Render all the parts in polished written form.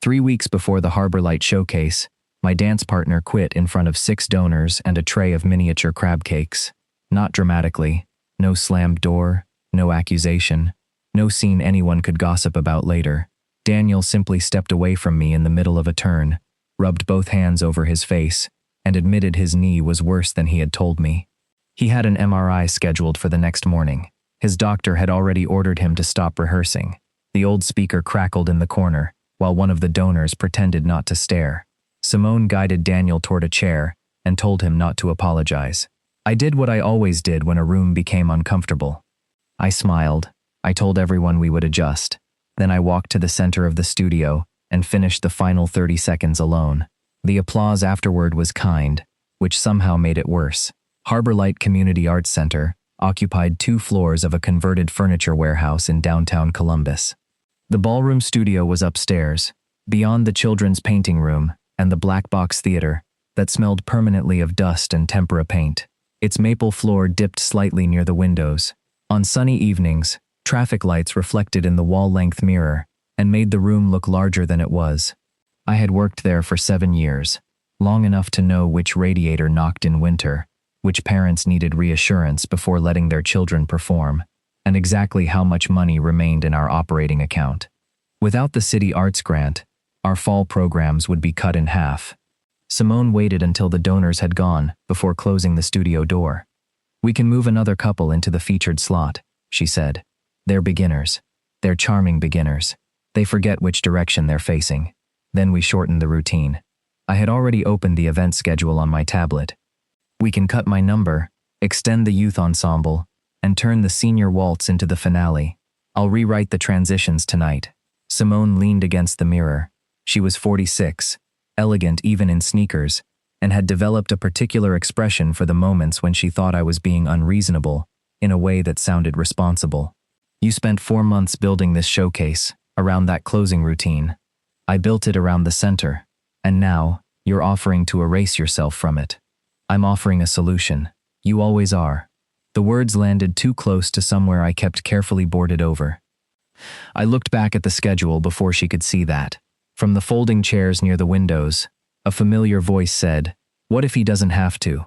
3 weeks before the Harbor Light showcase, my dance partner quit in front of 6 donors and a tray of miniature crab cakes. Not dramatically, no slammed door, no accusation, no scene anyone could gossip about later. Daniel simply stepped away from me in the middle of a turn, rubbed both hands over his face, and admitted his knee was worse than he had told me. He had an MRI scheduled for the next morning. His doctor had already ordered him to stop rehearsing. The old speaker crackled in the corner, while one of the donors pretended not to stare. Simone guided Daniel toward a chair and told him not to apologize. I did what I always did when a room became uncomfortable. I smiled. I told everyone we would adjust. Then I walked to the center of the studio and finished the final 30 seconds alone. The applause afterward was kind, which somehow made it worse. Harbor Light Community Arts Center occupied 2 floors of a converted furniture warehouse in downtown Columbus. The ballroom studio was upstairs, beyond the children's painting room and the black box theater that smelled permanently of dust and tempera paint. Its maple floor dipped slightly near the windows. On sunny evenings, traffic lights reflected in the wall-length mirror and made the room look larger than it was. I had worked there for 7 years, long enough to know which radiator knocked in winter, which parents needed reassurance before letting their children perform, and exactly how much money remained in our operating account. Without the city arts grant, our fall programs would be cut in half. Simone waited until the donors had gone before closing the studio door. "We can move another couple into the featured slot," she said. "They're beginners. They're charming beginners. They forget which direction they're facing." Then we shortened the routine. I had already opened the event schedule on my tablet. "We can cut my number, extend the youth ensemble, and turn the senior waltz into the finale. I'll rewrite the transitions tonight." Simone leaned against the mirror. She was 46, elegant even in sneakers, and had developed a particular expression for the moments when she thought I was being unreasonable in a way that sounded responsible. "You spent 4 months building this showcase, around that closing routine. I built it around the center, and now you're offering to erase yourself from it. I'm offering a solution. You always are." The words landed too close to somewhere I kept carefully boarded over. I looked back at the schedule before she could see that. From the folding chairs near the windows, a familiar voice said, "What if he doesn't have to?"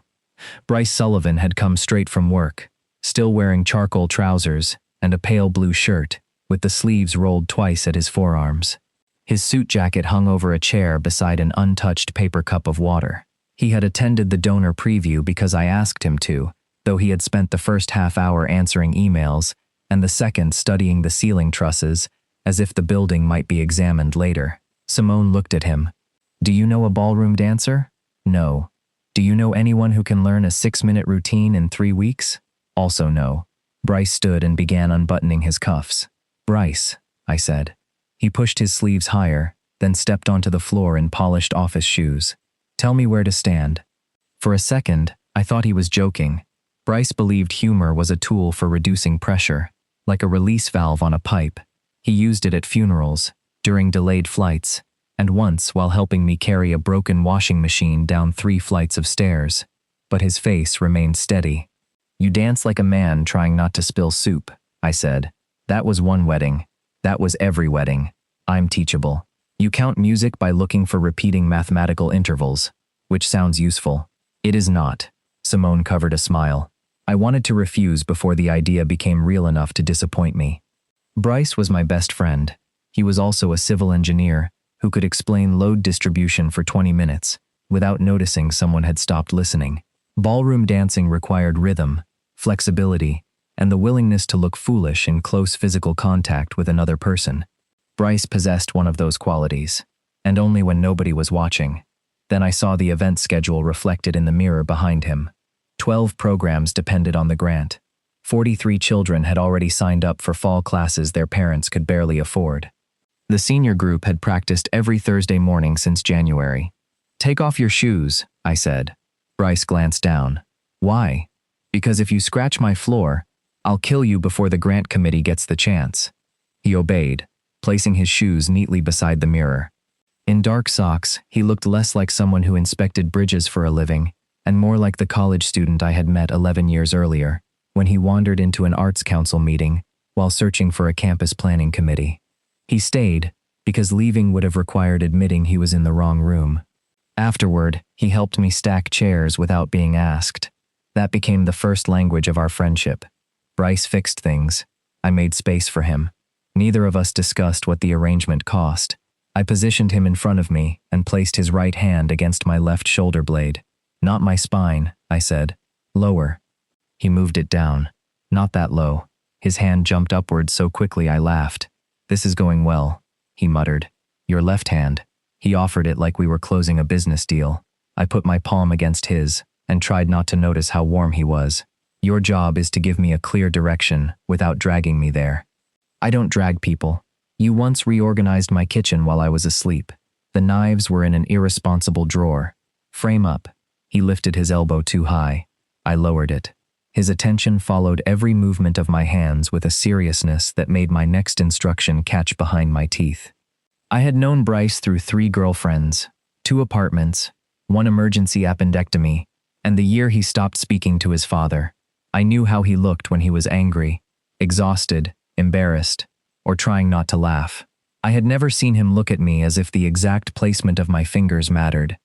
Bryce Sullivan had come straight from work, still wearing charcoal trousers and a pale blue shirt, with the sleeves rolled twice at his forearms. His suit jacket hung over a chair beside an untouched paper cup of water. He had attended the donor preview because I asked him to, though he had spent the first half hour answering emails and the second studying the ceiling trusses as if the building might be examined later. Simone looked at him. "Do you know a ballroom dancer?" "No." "Do you know anyone who can learn a 6-minute routine in 3 weeks?" "Also no." Bryce stood and began unbuttoning his cuffs. "Bryce," I said. He pushed his sleeves higher, then stepped onto the floor in polished office shoes. "Tell me where to stand." For a second, I thought he was joking. Bryce believed humor was a tool for reducing pressure, like a release valve on a pipe. He used it at funerals, during delayed flights, and once while helping me carry a broken washing machine down 3 flights of stairs. But his face remained steady. "You dance like a man trying not to spill soup," I said. "That was one wedding. That was every wedding. I'm teachable. You count music by looking for repeating mathematical intervals, which sounds useful." "It is not." Simone covered a smile. I wanted to refuse before the idea became real enough to disappoint me. Bryce was my best friend. He was also a civil engineer who could explain load distribution for 20 minutes without noticing someone had stopped listening. Ballroom dancing required rhythm, flexibility, and the willingness to look foolish in close physical contact with another person. Bryce possessed one of those qualities, and only when nobody was watching. Then I saw the event schedule reflected in the mirror behind him. 12 programs depended on the grant. 43 children had already signed up for fall classes their parents could barely afford. The senior group had practiced every Thursday morning since January. "Take off your shoes," I said. Bryce glanced down. "Why?" "Because if you scratch my floor, I'll kill you before the grant committee gets the chance." He obeyed, placing his shoes neatly beside the mirror. In dark socks, he looked less like someone who inspected bridges for a living, and more like the college student I had met 11 years earlier, when he wandered into an arts council meeting while searching for a campus planning committee. He stayed, because leaving would have required admitting he was in the wrong room. Afterward, he helped me stack chairs without being asked. That became the first language of our friendship. Bryce fixed things. I made space for him. Neither of us discussed what the arrangement cost. I positioned him in front of me and placed his right hand against my left shoulder blade. "Not my spine," I said. "Lower." He moved it down. "Not that low." His hand jumped upward so quickly I laughed. "This is going well," he muttered. "Your left hand." He offered it like we were closing a business deal. I put my palm against his and tried not to notice how warm he was. "Your job is to give me a clear direction without dragging me there." "I don't drag people. You once reorganized my kitchen while I was asleep. The knives were in an irresponsible drawer. Frame up." He lifted his elbow too high. I lowered it. His attention followed every movement of my hands with a seriousness that made my next instruction catch behind my teeth. I had known Bryce through 3 girlfriends, 2 apartments, 1 emergency appendectomy, and the year he stopped speaking to his father. I knew how he looked when he was angry, exhausted, embarrassed, or trying not to laugh. I had never seen him look at me as if the exact placement of my fingers mattered.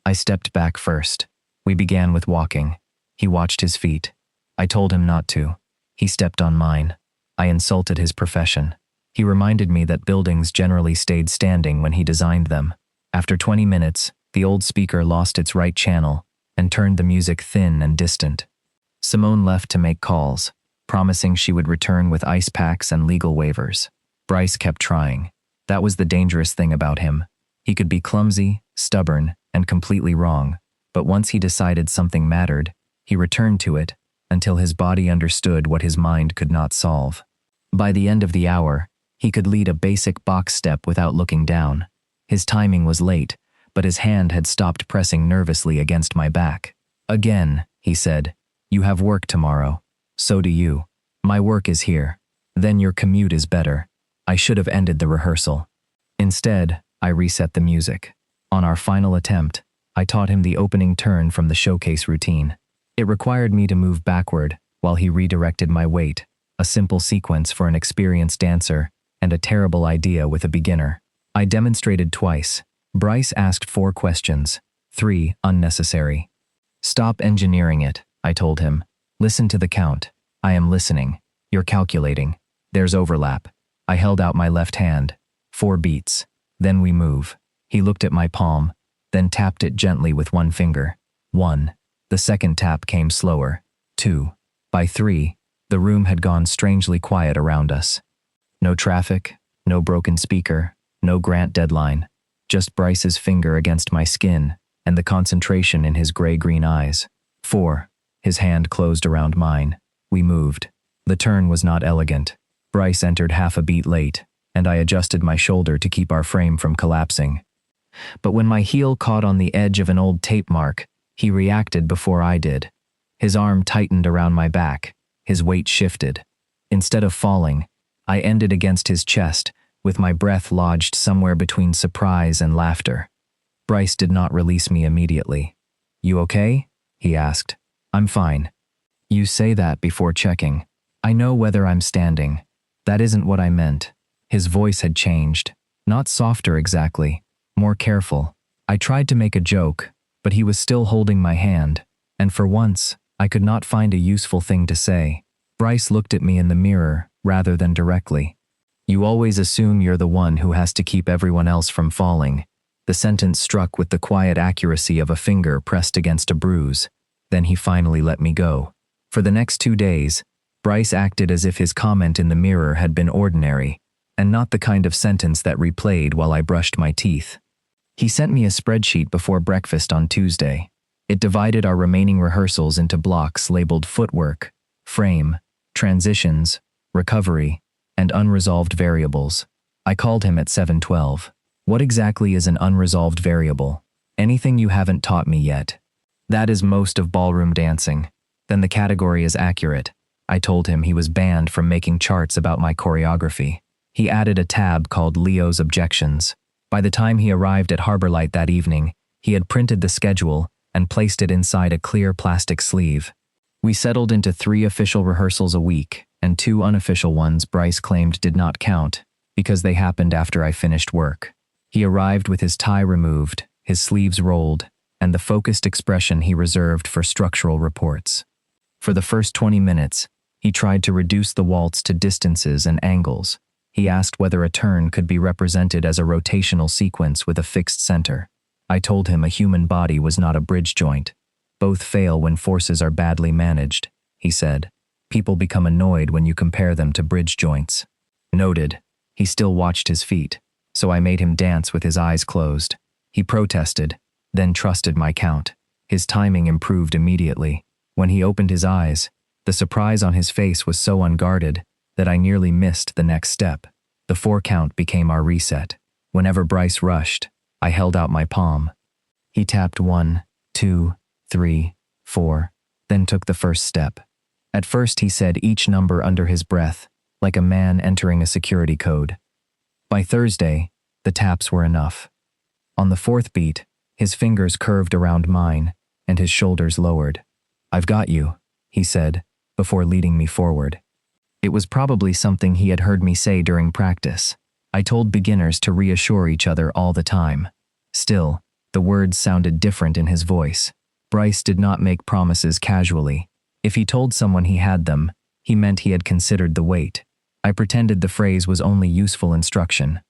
I stepped back first. We began with walking. He watched his feet. I told him not to. He stepped on mine. I insulted his profession. He reminded me that buildings generally stayed standing when he designed them. After 20 minutes, the old speaker lost its right channel and turned the music thin and distant. Simone left to make calls, promising she would return with ice packs and legal waivers. Bryce kept trying. That was the dangerous thing about him. He could be clumsy, stubborn, and completely wrong, but once he decided something mattered, he returned to it until his body understood what his mind could not solve. By the end of the hour, he could lead a basic box step without looking down. His timing was late, but his hand had stopped pressing nervously against my back. "Again," he said, "you have work tomorrow. So do you. My work is here. Then your commute is better." I should have ended the rehearsal. Instead, I reset the music. On our final attempt, I taught him the opening turn from the showcase routine. It required me to move backward while he redirected my weight, a simple sequence for an experienced dancer and a terrible idea with a beginner. I demonstrated twice. Bryce asked 4 questions, 3 unnecessary. "Stop engineering it," I told him. "Listen to the count." "I am listening. You're calculating. There's overlap." I held out my left hand. 4 beats. "Then we move." He looked at my palm, then tapped it gently with 1 finger. 1. The second tap came slower. 2. By 3, the room had gone strangely quiet around us. No traffic, no broken speaker, no grant deadline. Just Bryce's finger against my skin and the concentration in his gray-green eyes. 4. His hand closed around mine. We moved. The turn was not elegant. Bryce entered half a beat late, and I adjusted my shoulder to keep our frame from collapsing. But when my heel caught on the edge of an old tape mark, he reacted before I did. His arm tightened around my back. His weight shifted. Instead of falling, I ended against his chest, with my breath lodged somewhere between surprise and laughter. Bryce did not release me immediately. "You okay?" he asked. "I'm fine." "You say that before checking. I know whether I'm standing." "That isn't what I meant." His voice had changed. Not softer exactly, more careful. I tried to make a joke, but he was still holding my hand, and for once, I could not find a useful thing to say. Bryce looked at me in the mirror rather than directly. "You always assume you're the one who has to keep everyone else from falling." The sentence struck with the quiet accuracy of a finger pressed against a bruise. Then he finally let me go. For the next 2 days, Bryce acted as if his comment in the mirror had been ordinary, and not the kind of sentence that replayed while I brushed my teeth. He sent me a spreadsheet before breakfast on Tuesday. It divided our remaining rehearsals into blocks labeled footwork, frame, transitions, recovery, and unresolved variables. I called him at 7:12. "What exactly is an unresolved variable?" "Anything you haven't taught me yet." "That is most of ballroom dancing." "Then the category is accurate." I told him he was banned from making charts about my choreography. He added a tab called Leo's Objections. By the time he arrived at Harbor Light that evening, he had printed the schedule and placed it inside a clear plastic sleeve. We settled into 3 official rehearsals a week, and 2 unofficial ones Bryce claimed did not count. because they happened after I finished work. He arrived with his tie removed, his sleeves rolled, and the focused expression he reserved for structural reports. For the first 20 minutes, he tried to reduce the waltz to distances and angles. He asked whether a turn could be represented as a rotational sequence with a fixed center. I told him a human body was not a bridge joint. Both fail when forces are badly managed, he said. People become annoyed when you compare them to bridge joints. Noted. He still watched his feet, so I made him dance with his eyes closed. He protested, then trusted my count. His timing improved immediately. When he opened his eyes, the surprise on his face was so unguarded that I nearly missed the next step. The 4 count became our reset. Whenever Bryce rushed, I held out my palm. He tapped 1, 2, 3, 4, then took the first step. At first he said each number under his breath, like a man entering a security code. By Thursday, the taps were enough. On the 4th beat, his fingers curved around mine, and his shoulders lowered. "I've got you," he said, before leading me forward. It was probably something he had heard me say during practice. I told beginners to reassure each other all the time. Still, the words sounded different in his voice. Bryce did not make promises casually. If he told someone he had them, he meant he had considered the weight. I pretended the phrase was only useful instruction.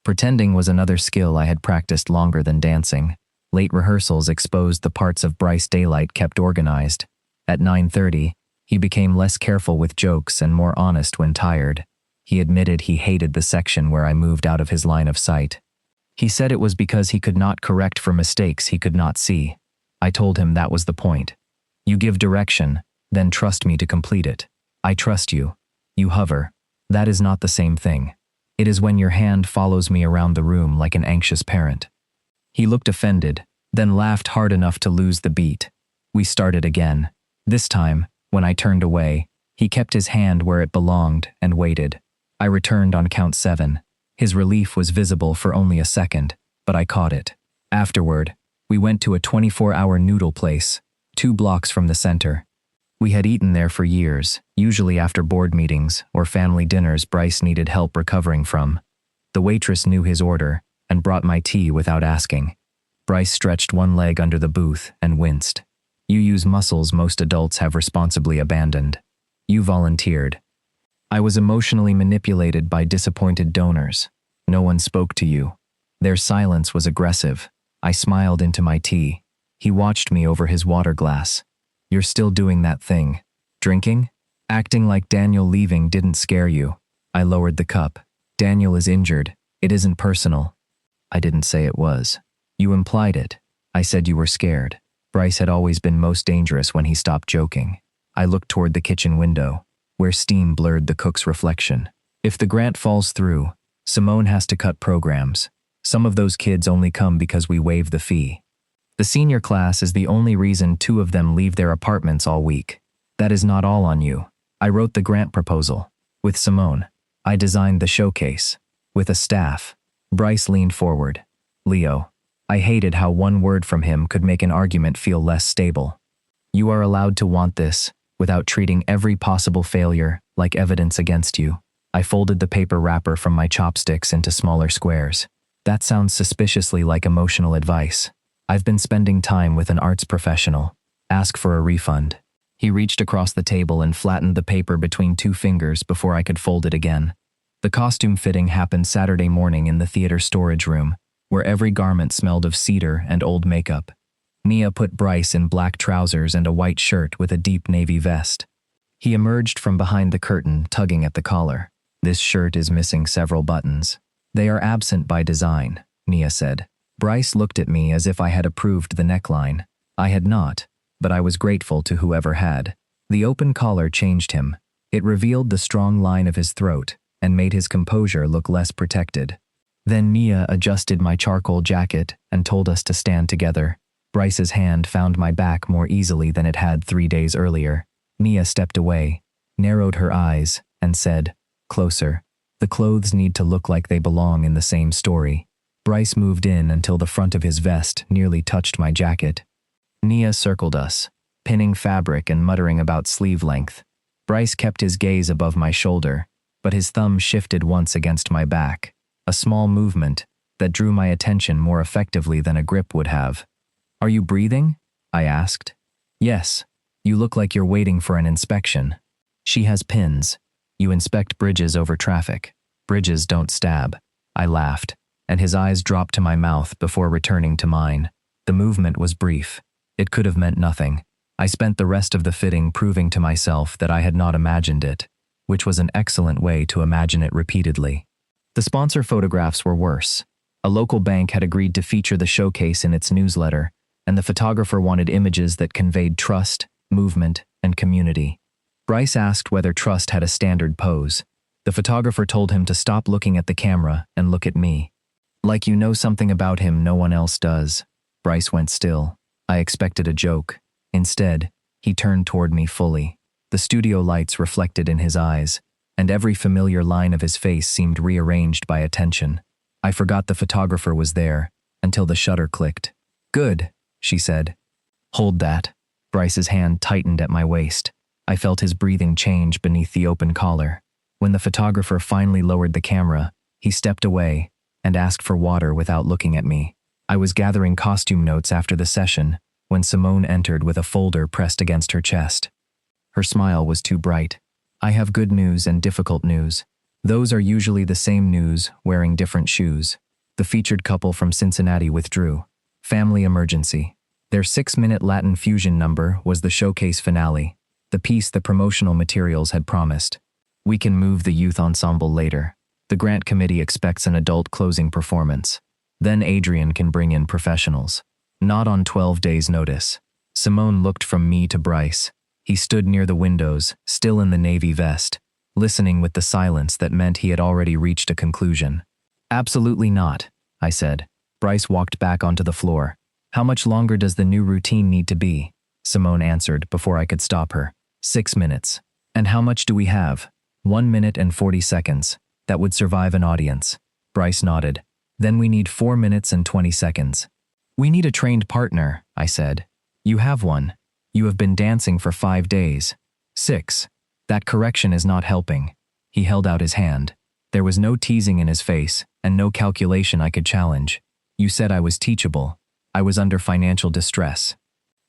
Pretending was another skill I had practiced longer than dancing. Late rehearsals exposed the parts of Bryce Daylight kept organized. At 9:30, he became less careful with jokes and more honest when tired. He admitted he hated the section where I moved out of his line of sight. He said it was because he could not correct for mistakes he could not see. I told him that was the point. You give direction, then trust me to complete it. I trust you. You hover. That is not the same thing. It is when your hand follows me around the room like an anxious parent. He looked offended, then laughed hard enough to lose the beat. We started again. This time, when I turned away, he kept his hand where it belonged and waited. I returned on count 7. His relief was visible for only a second, but I caught it. Afterward, we went to a 24-hour noodle place, 2 blocks from the center. We had eaten there for years, usually after board meetings or family dinners Bryce needed help recovering from. The waitress knew his order and brought my tea without asking. Bryce stretched one leg under the booth and winced. You use muscles most adults have responsibly abandoned. You volunteered. I was emotionally manipulated by disappointed donors. No one spoke to you. Their silence was aggressive. I smiled into my tea. He watched me over his water glass. You're still doing that thing. Drinking? Acting like Daniel leaving didn't scare you. I lowered the cup. Daniel is injured. It isn't personal. I didn't say it was. You implied it. I said you were scared. Bryce had always been most dangerous when he stopped joking. I looked toward the kitchen window, where steam blurred the cook's reflection. If the grant falls through, Simone has to cut programs. Some of those kids only come because we waive the fee. The senior class is the only reason 2 of them leave their apartments all week. That is not all on you. I wrote the grant proposal. With Simone. I designed the showcase. With a staff. Bryce leaned forward. Leo. I hated how one word from him could make an argument feel less stable. You are allowed to want this, without treating every possible failure like evidence against you. I folded the paper wrapper from my chopsticks into smaller squares. That sounds suspiciously like emotional advice. I've been spending time with an arts professional. Ask for a refund. He reached across the table and flattened the paper between 2 fingers before I could fold it again. The costume fitting happened Saturday morning in the theater storage room, where every garment smelled of cedar and old makeup. Nia put Bryce in black trousers and a white shirt with a deep navy vest. He emerged from behind the curtain, tugging at the collar. This shirt is missing several buttons. They are absent by design, Nia said. Bryce looked at me as if I had approved the neckline. I had not, but I was grateful to whoever had. The open collar changed him. It revealed the strong line of his throat and made his composure look less protected. Then Nia adjusted my charcoal jacket and told us to stand together. Bryce's hand found my back more easily than it had 3 days earlier. Nia stepped away, narrowed her eyes, and said, "Closer. The clothes need to look like they belong in the same story." Bryce moved in until the front of his vest nearly touched my jacket. Nia circled us, pinning fabric and muttering about sleeve length. Bryce kept his gaze above my shoulder, but his thumb shifted once against my back, a small movement that drew my attention more effectively than a grip would have. "Are you breathing?" I asked. "Yes. You look like you're waiting for an inspection." "She has pins. You inspect bridges over traffic. Bridges don't stab." I laughed, and his eyes dropped to my mouth before returning to mine. The movement was brief. It could have meant nothing. I spent the rest of the fitting proving to myself that I had not imagined it, which was an excellent way to imagine it repeatedly. The sponsor photographs were worse. A local bank had agreed to feature the showcase in its newsletter, and the photographer wanted images that conveyed trust, movement, and community. Bryce asked whether Trust had a standard pose. The photographer told him to stop looking at the camera and look at me. "Like you know something about him no one else does." Bryce went still. I expected a joke. Instead, he turned toward me fully. The studio lights reflected in his eyes, and every familiar line of his face seemed rearranged by attention. I forgot the photographer was there, until the shutter clicked. "Good," she said. "Hold that." Bryce's hand tightened at my waist. I felt his breathing change beneath the open collar. When the photographer finally lowered the camera, he stepped away and asked for water without looking at me. I was gathering costume notes after the session when Simone entered with a folder pressed against her chest. Her smile was too bright. "I have good news and difficult news. Those are usually the same news, wearing different shoes." The featured couple from Cincinnati withdrew. Family emergency. Their 6-minute Latin fusion number was the showcase finale, the piece the promotional materials had promised. "We can move the youth ensemble later. The grant committee expects an adult closing performance. Then Adrian can bring in professionals. Not on 12 days' notice." Simone looked from me to Bryce. He stood near the windows, still in the navy vest, listening with the silence that meant he had already reached a conclusion. "Absolutely not," I said. Bryce walked back onto the floor. "How much longer does the new routine need to be?" Simone answered before I could stop her. 6 minutes. "And how much do we have?" 1 minute and 40 seconds. That would survive an audience. Bryce nodded. "Then we need 4 minutes and 20 seconds. "We need a trained partner," I said. "You have one. You have been dancing for 5 days. 6. That correction is not helping." He held out his hand. There was no teasing in his face, and no calculation I could challenge. "You said I was teachable. I was under financial distress."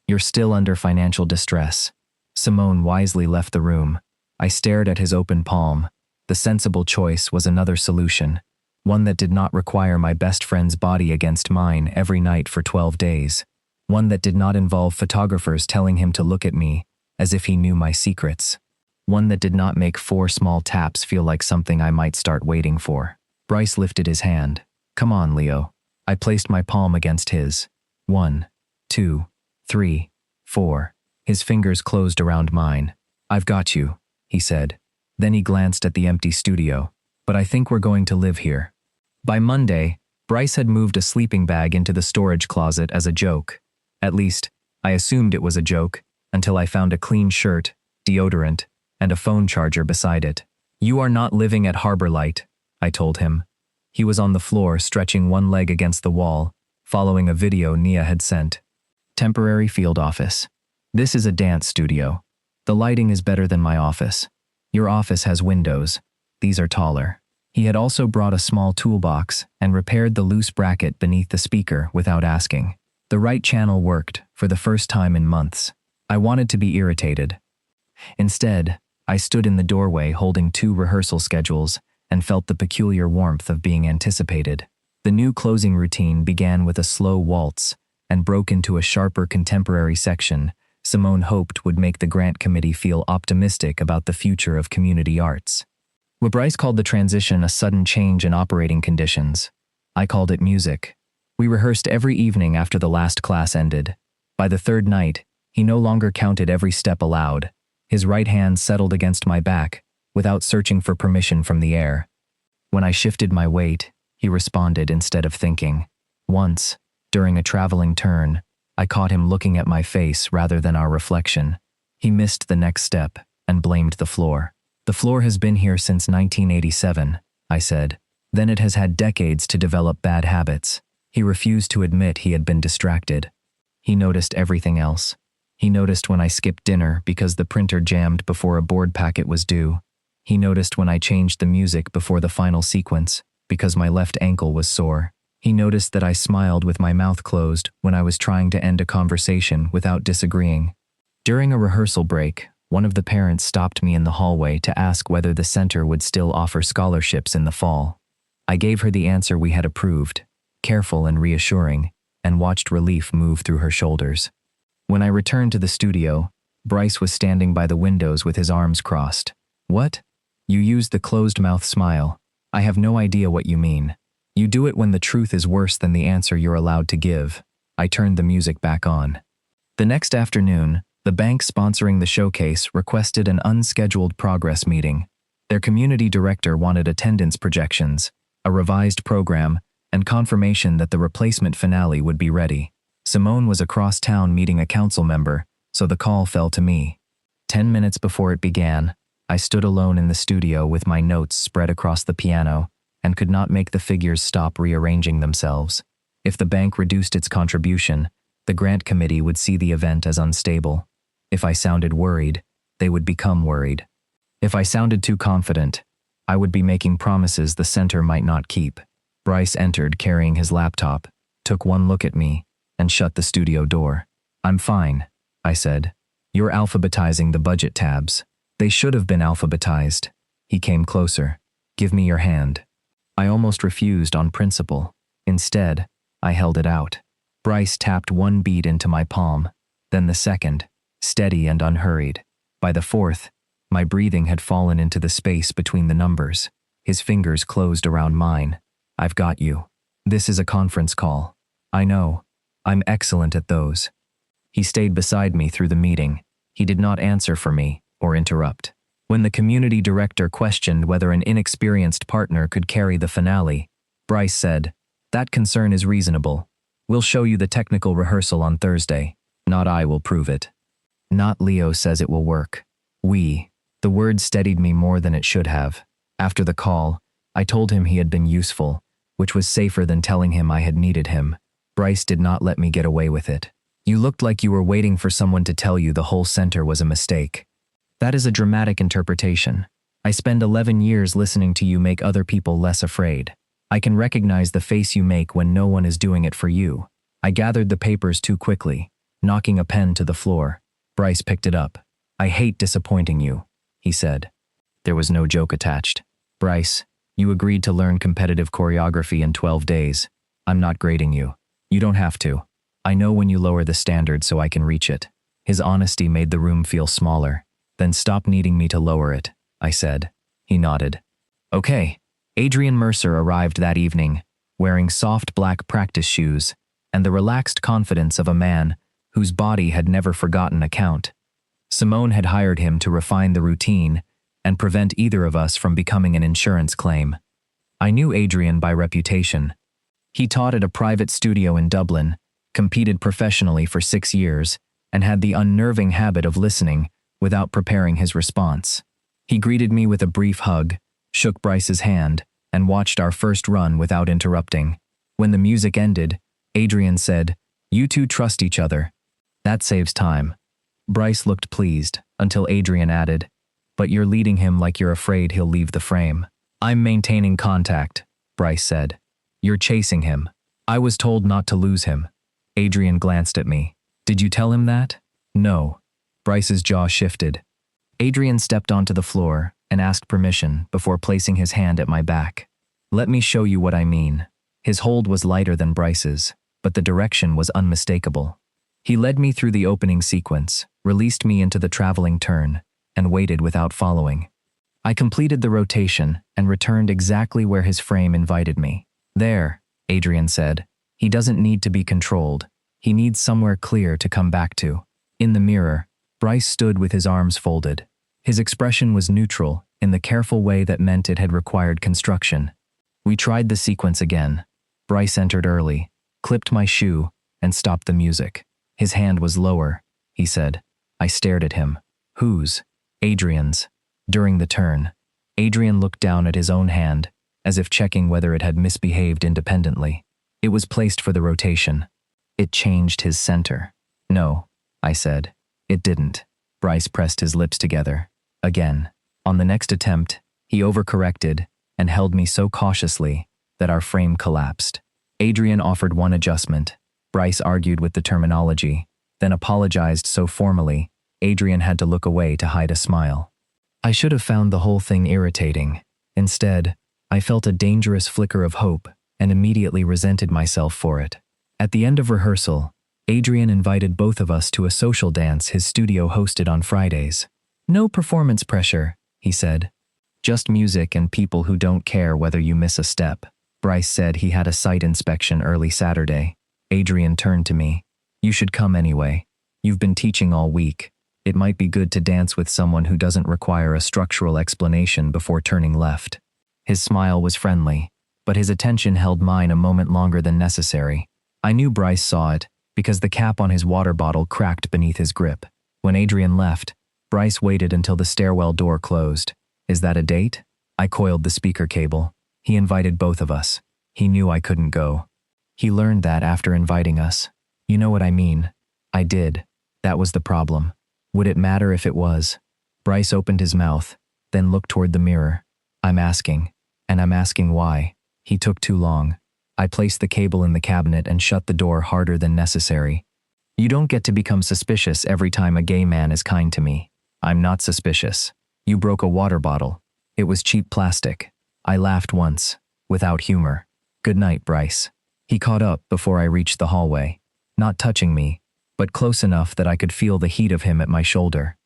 "You're still under financial distress." Simone wisely left the room. I stared at his open palm. The sensible choice was another solution, one that did not require my best friend's body against mine every night for 12 days. One that did not involve photographers telling him to look at me as if he knew my secrets. One that did not make 4 small taps feel like something I might start waiting for. Bryce lifted his hand. "Come on, Leo." I placed my palm against his. 1, 2, 3, 4. His fingers closed around mine. "I've got you," he said. Then he glanced at the empty studio. "But I think we're going to live here." By Monday, Bryce had moved a sleeping bag into the storage closet as a joke. At least, I assumed it was a joke, until I found a clean shirt, deodorant, and a phone charger beside it. "You are not living at Harbor Light," I told him. He was on the floor, stretching one leg against the wall, following a video Nia had sent. "Temporary field office. This is a dance studio. The lighting is better than my office. Your office has windows. These are taller." He had also brought a small toolbox and repaired the loose bracket beneath the speaker without asking. The right channel worked for the first time in months. I wanted to be irritated. Instead, I stood in the doorway holding 2 rehearsal schedules and felt the peculiar warmth of being anticipated. The new closing routine began with a slow waltz and broke into a sharper contemporary section Simone hoped would make the grant committee feel optimistic about the future of community arts. What Bryce called the transition a sudden change in operating conditions. I called it music. We rehearsed every evening after the last class ended. By the 3rd night, he no longer counted every step aloud. His right hand settled against my back, without searching for permission from the air. When I shifted my weight, he responded instead of thinking. Once, during a traveling turn, I caught him looking at my face rather than our reflection. He missed the next step and blamed the floor. "The floor has been here since 1987, I said. "Then it has had decades to develop bad habits." He refused to admit he had been distracted. He noticed everything else. He noticed when I skipped dinner because the printer jammed before a board packet was due. He noticed when I changed the music before the final sequence, because my left ankle was sore. He noticed that I smiled with my mouth closed when I was trying to end a conversation without disagreeing. During a rehearsal break, one of the parents stopped me in the hallway to ask whether the center would still offer scholarships in the fall. I gave her the answer we had approved, careful and reassuring, and watched relief move through her shoulders. When I returned to the studio, Bryce was standing by the windows with his arms crossed. "What? You used the closed-mouth smile. I have no idea what you mean. You do it when the truth is worse than the answer you're allowed to give." I turned the music back on. The next afternoon, the bank sponsoring the showcase requested an unscheduled progress meeting. Their community director wanted attendance projections, a revised program, and confirmation that the replacement finale would be ready. Simone was across town meeting a council member, so the call fell to me. 10 minutes before it began, I stood alone in the studio with my notes spread across the piano and could not make the figures stop rearranging themselves. If the bank reduced its contribution, the grant committee would see the event as unstable. If I sounded worried, they would become worried. If I sounded too confident, I would be making promises the center might not keep. Bryce entered carrying his laptop, took one look at me, and shut the studio door. "I'm fine," I said. "You're alphabetizing the budget tabs. They should have been alphabetized." He came closer. "Give me your hand." I almost refused on principle. Instead, I held it out. Bryce tapped one bead into my palm, then the second, steady and unhurried. By the fourth, my breathing had fallen into the space between the numbers. His fingers closed around mine. "I've got you. This is a conference call. I know. I'm excellent at those." He stayed beside me through the meeting. He did not answer for me or interrupt. When the community director questioned whether an inexperienced partner could carry the finale, Bryce said, "That concern is reasonable. We'll show you the technical rehearsal on Thursday. Not I will prove it. Not Leo says it will work. We." The word steadied me more than it should have. After the call, I told him he had been useful, which was safer than telling him I had needed him. Bryce did not let me get away with it. "You looked like you were waiting for someone to tell you the whole center was a mistake." "That is a dramatic interpretation. I spend 11 years listening to you make other people less afraid. I can recognize the face you make when no one is doing it for you." I gathered the papers too quickly, knocking a pen to the floor. Bryce picked it up. "I hate disappointing you," he said. There was no joke attached. "Bryce, you agreed to learn competitive choreography in 12 days. I'm not grading you. You don't have to. I know when you lower the standard so I can reach it." His honesty made the room feel smaller. "Then stop needing me to lower it," I said. He nodded. "Okay." Adrian Mercer arrived that evening, wearing soft black practice shoes and the relaxed confidence of a man whose body had never forgotten a count. Simone had hired him to refine the routine and prevent either of us from becoming an insurance claim. I knew Adrian by reputation. He taught at a private studio in Dublin, competed professionally for 6 years, and had the unnerving habit of listening without preparing his response. He greeted me with a brief hug, shook Bryce's hand, and watched our first run without interrupting. When the music ended, Adrian said, "You two trust each other. That saves time." Bryce looked pleased, until Adrian added, "But you're leading him like you're afraid he'll leave the frame." "I'm maintaining contact," Bryce said. "You're chasing him. I was told not to lose him." Adrian glanced at me. "Did you tell him that?" "No." Bryce's jaw shifted. Adrian stepped onto the floor and asked permission before placing his hand at my back. "Let me show you what I mean." His hold was lighter than Bryce's, but the direction was unmistakable. He led me through the opening sequence, released me into the traveling turn, and waited without following. I completed the rotation and returned exactly where his frame invited me. "There," Adrian said. "He doesn't need to be controlled. He needs somewhere clear to come back to." In the mirror, Bryce stood with his arms folded. His expression was neutral in the careful way that meant it had required construction. We tried the sequence again. Bryce entered early, clipped my shoe, and stopped the music. His hand was lower, he said. I stared at him. "Whose?" "Adrian's." During the turn, Adrian looked down at his own hand, as if checking whether it had misbehaved independently. It was placed for the rotation. It changed his center. "No," I said. "It didn't." Bryce pressed his lips together. Again. On the next attempt, he overcorrected and held me so cautiously that our frame collapsed. Adrian offered one adjustment. Bryce argued with the terminology, then apologized so formally, Adrian had to look away to hide a smile. I should have found the whole thing irritating. Instead, I felt a dangerous flicker of hope and immediately resented myself for it. At the end of rehearsal, Adrian invited both of us to a social dance his studio hosted on Fridays. No performance pressure, he said. Just music and people who don't care whether you miss a step. Bryce said he had a site inspection early Saturday. Adrian turned to me. You should come anyway. You've been teaching all week. It might be good to dance with someone who doesn't require a structural explanation before turning left. His smile was friendly, but his attention held mine a moment longer than necessary. I knew Bryce saw it because the cap on his water bottle cracked beneath his grip. When Adrian left, Bryce waited until the stairwell door closed. Is that a date? I coiled the speaker cable. He invited both of us. He knew I couldn't go. He learned that after inviting us. You know what I mean. I did. That was the problem. Would it matter if it was? Bryce opened his mouth, then looked toward the mirror. I'm asking why. He took too long. I placed the cable in the cabinet and shut the door harder than necessary. You don't get to become suspicious every time a gay man is kind to me. I'm not suspicious. You broke a water bottle. It was cheap plastic. I laughed once, without humor. Good night, Bryce. He caught up before I reached the hallway, not touching me, but close enough that I could feel the heat of him at my shoulder.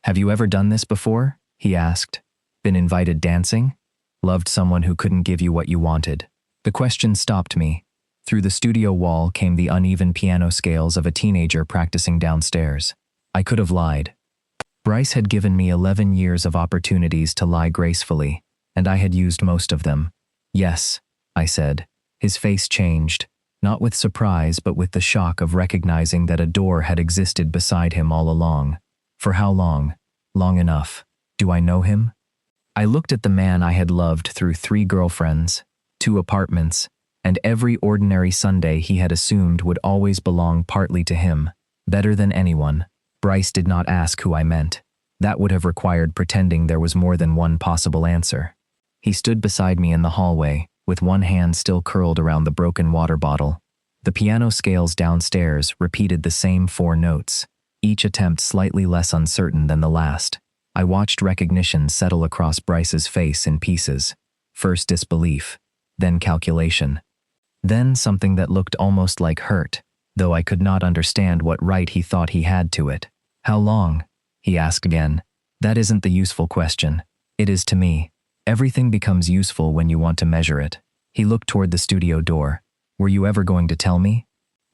Have you ever done this before? He asked. Been invited dancing? Loved someone who couldn't give you what you wanted? The question stopped me. Through the studio wall came the uneven piano scales of a teenager practicing downstairs. I could have lied. Bryce had given me 11 years of opportunities to lie gracefully, and I had used most of them. Yes, I said. His face changed, not with surprise but with the shock of recognizing that a door had existed beside him all along. For how long? Long enough. Do I know him? I looked at the man I had loved through 3 girlfriends, 2 apartments, and every ordinary Sunday he had assumed would always belong partly to him, better than anyone. Bryce did not ask who I meant. That would have required pretending there was more than one possible answer. He stood beside me in the hallway, with one hand still curled around the broken water bottle. The piano scales downstairs repeated the same 4 notes, each attempt slightly less uncertain than the last. I watched recognition settle across Bryce's face in pieces. First disbelief, then calculation. Then something that looked almost like hurt, though I could not understand what right he thought he had to it. How long? He asked again. That isn't the useful question. It is to me. Everything becomes useful when you want to measure it. He looked toward the studio door. Were you ever going to tell me?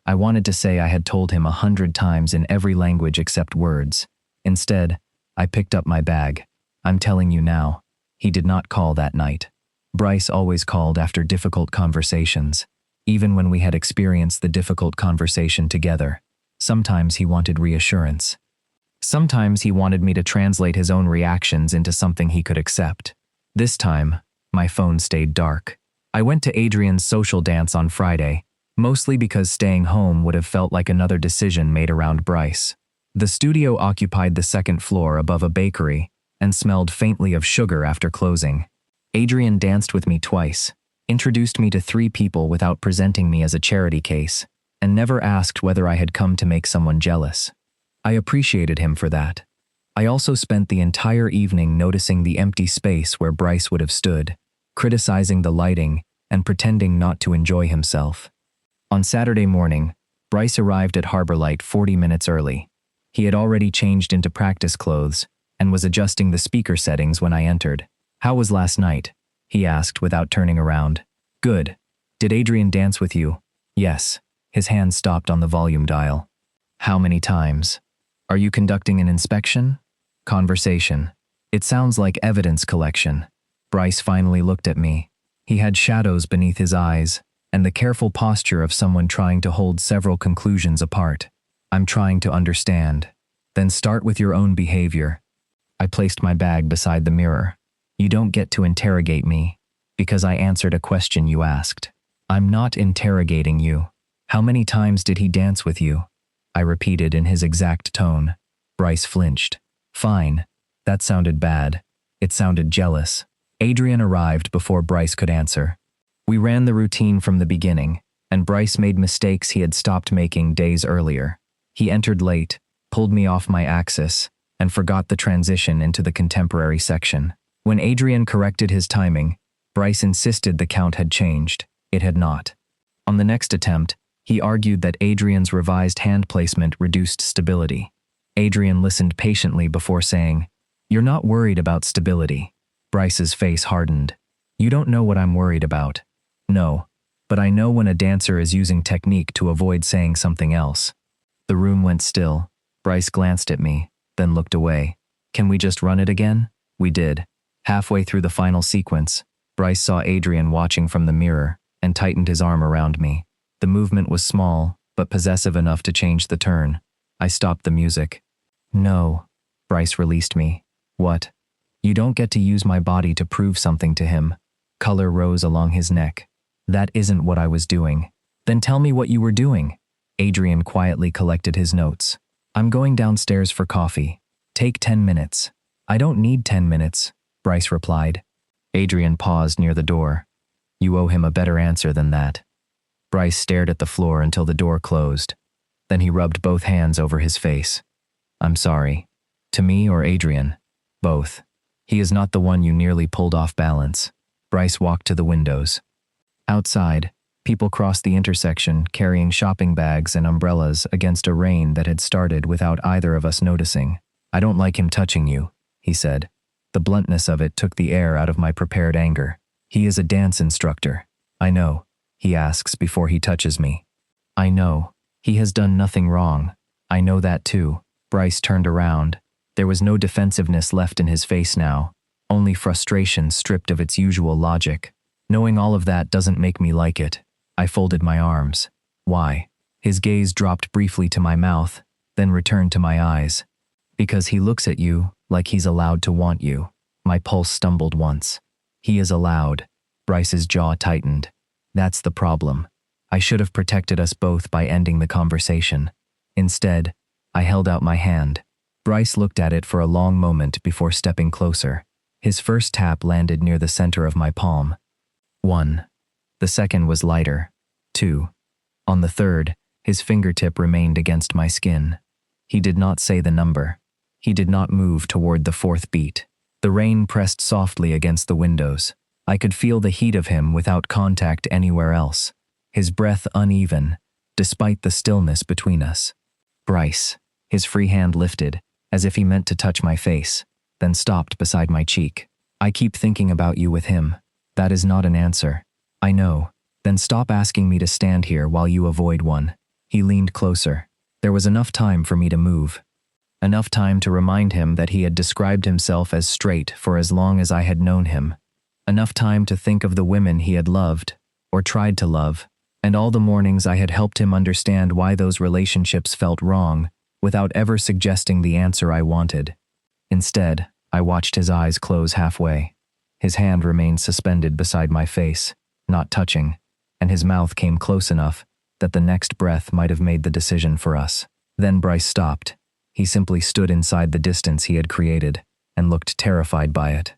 I wanted to say I had told him 100 times in every language except words. Instead, I picked up my bag. I'm telling you now. He did not call that night. Bryce always called after difficult conversations, even when we had experienced the difficult conversation together. Sometimes he wanted reassurance. Sometimes he wanted me to translate his own reactions into something he could accept. This time, my phone stayed dark. I went to Adrian's social dance on Friday, mostly because staying home would have felt like another decision made around Bryce. The studio occupied the 2nd floor above a bakery and smelled faintly of sugar after closing. Adrian danced with me twice, introduced me to 3 people without presenting me as a charity case, and never asked whether I had come to make someone jealous. I appreciated him for that. I also spent the entire evening noticing the empty space where Bryce would have stood, criticizing the lighting and pretending not to enjoy himself. On Saturday morning, Bryce arrived at Harbor Light 40 minutes early. He had already changed into practice clothes and was adjusting the speaker settings when I entered. How was last night? He asked without turning around. Good. Did Adrian dance with you? Yes. His hand stopped on the volume dial. How many times? Are you conducting an inspection? Conversation. It sounds like evidence collection. Bryce finally looked at me. He had shadows beneath his eyes and the careful posture of someone trying to hold several conclusions apart. I'm trying to understand. Then start with your own behavior. I placed my bag beside the mirror. You don't get to interrogate me because I answered a question you asked. I'm not interrogating you. How many times did he dance with you? I repeated in his exact tone. Bryce flinched. Fine. That sounded bad. It sounded jealous. Adrian arrived before Bryce could answer. We ran the routine from the beginning, and Bryce made mistakes he had stopped making days earlier. He entered late, pulled me off my axis, and forgot the transition into the contemporary section. When Adrian corrected his timing, Bryce insisted the count had changed. It had not. On the next attempt, he argued that Adrian's revised hand placement reduced stability. Adrian listened patiently before saying, "You're not worried about stability." Bryce's face hardened. "You don't know what I'm worried about." "No, but I know when a dancer is using technique to avoid saying something else." The room went still. Bryce glanced at me, then looked away. "Can we just run it again?" We did. Halfway through the final sequence, Bryce saw Adrian watching from the mirror and tightened his arm around me. The movement was small, but possessive enough to change the turn. I stopped the music. "No," Bryce released me. "What?" "You don't get to use my body to prove something to him." Color rose along his neck. "That isn't what I was doing." "Then tell me what you were doing." Adrian quietly collected his notes. "I'm going downstairs for coffee. Take 10 minutes. "I don't need 10 minutes, Bryce replied. Adrian paused near the door. "You owe him a better answer than that." Bryce stared at the floor until the door closed. Then he rubbed both hands over his face. "I'm sorry. To me or Adrian? Both. He is not the one you nearly pulled off balance." Bryce walked to the windows. Outside, people crossed the intersection carrying shopping bags and umbrellas against a rain that had started without either of us noticing. "I don't like him touching you," he said. The bluntness of it took the air out of my prepared anger. "He is a dance instructor." "I know," he asks before he touches me. "I know. He has done nothing wrong." "I know that too." Bryce turned around. There was no defensiveness left in his face now, only frustration stripped of its usual logic. "Knowing all of that doesn't make me like it." I folded my arms. "Why?" His gaze dropped briefly to my mouth, then returned to my eyes. "Because he looks at you like he's allowed to want you." My pulse stumbled once. "He is allowed." Bryce's jaw tightened. "That's the problem. I should have protected us both by ending the conversation. Instead, I held out my hand. Bryce looked at it for a long moment before stepping closer. His first tap landed near the center of my palm. 1. The second was lighter. 2. On the third, his fingertip remained against my skin. He did not say the number. He did not move toward the fourth beat. The rain pressed softly against the windows. I could feel the heat of him without contact anywhere else. His breath uneven, despite the stillness between us. "Bryce." His free hand lifted, as if he meant to touch my face, then stopped beside my cheek. "I keep thinking about you with him." "That is not an answer." "I know. Then stop asking me to stand here while you avoid one." He leaned closer. There was enough time for me to move. Enough time to remind him that he had described himself as straight for as long as I had known him. Enough time to think of the women he had loved, or tried to love, and all the mornings I had helped him understand why those relationships felt wrong, without ever suggesting the answer I wanted. Instead, I watched his eyes close halfway. His hand remained suspended beside my face, not touching, and his mouth came close enough that the next breath might have made the decision for us. Then Bryce stopped. He simply stood inside the distance he had created and looked terrified by it.